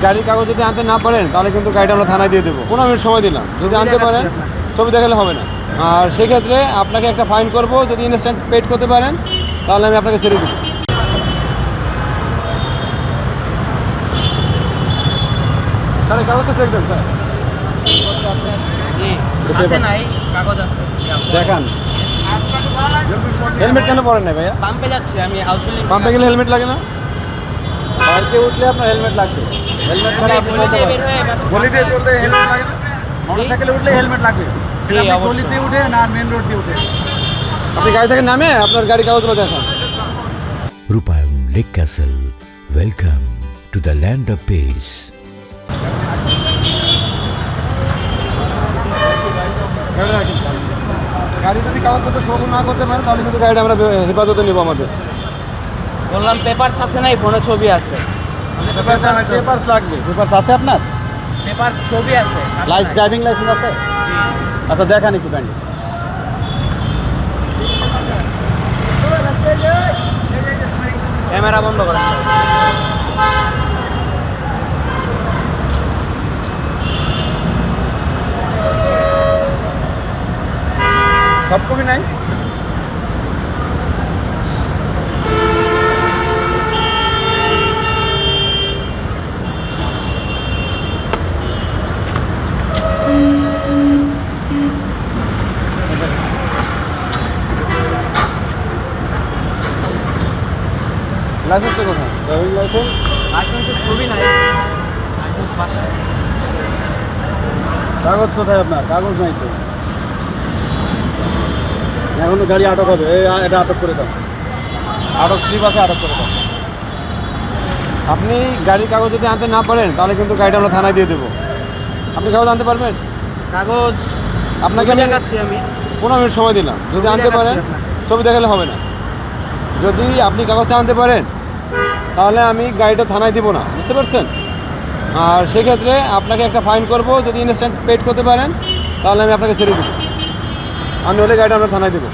গাড়ির কাগজ যদি আনতে না পারেন তাহলে কিন্তু গাড়িটা আমরা থানায় দিয়ে দেবো। 15 মিনিট সময় দিলাম, যদি আনতে পারেন ছবি দেখালে হবে না। আর সেক্ষেত্রে আপনাকে একটা ফাইন করব, যদি ইনস্ট্যান্ট পেড করতে পারেন তাহলে আমি আপনাকে ছেড়ে দেবো। স্যার কাগজটা চেক দেন স্যার। দেখান। হেলমেট কেন পরেন না ভাইয়া? পাম্পে যাচ্ছি আমি, হাউস বিল্ডিং পাম্পে গেলে হেলমেট লাগে না? বাইকে উঠলে আপনার হেলমেট লাগবে। হেলমেট ছাড়া আপনি চলতে পারবেন না। গলি দিয়ে চলতে হেলমেট লাগে না? মোটরসাইকেলে উঠলে হেলমেট লাগবে। গলি দিয়ে উঠে না মেন রোড দিয়ে উঠে আপনি গাড়ি থেকে নামে আপনার গাড়ি কাগজগুলো দেখান। Rupayam Lake Castle. Welcome to the land of peace. গাড়ি যদি কাগজপত্র শো না করতে পারে তাহলে কিন্তু গাড়িটা আমরা হেফাজতে নেবো আমাদের। বললাম পেপার সাথে নাই, ফোনে ছবি আছে। পেপারস লাগবে। পেপারস আছে আপনার? পেপার ছবি আছে। ড্রাইভিং লাইসেন্স আছে? আচ্ছা দেখান একটু ব্যান্ড। ক্যামেরা বন্ধ করেন। সব কপি নাই? লাইসেন্সটা কোথায়? Driving licence? লাইসেন্সের ছবি নাই। লাইসেন্স বাসায়। কাগজ কোথায় আপনার? কাগজ নাই তো। এখনো গাড়ি আটক হবে। এটা আটক করে দাও। আটক স্লিপ আছে, আটক করে দাও। আপনি গাড়ির কাগজ যদি আনতে না পারেন তাহলে কিন্তু গাড়িটা আমরা থানায় দিয়ে দেবো। আপনি কাগজ আনতে পারবেন? কাগজ আপনাকে আমি দেখাচ্ছি আমি। 15 মিনিট সময় দিলাম, যদি আনতে পারেন ছবি দেখালে হবে না। যদি আপনি কাগজটা আনতে পারেন তাহলে আমি গাড়িটা থানায় দিব না, বুঝতে পারছেন? আর সেক্ষেত্রে আপনাকে একটা ফাইন করব, যদি ইনস্ট্যান্ট পেড করতে পারেন তাহলে আমি আপনাকে ছেড়ে দেবো। আমি হলে গাড়িটা আমরা থানায় দেবো।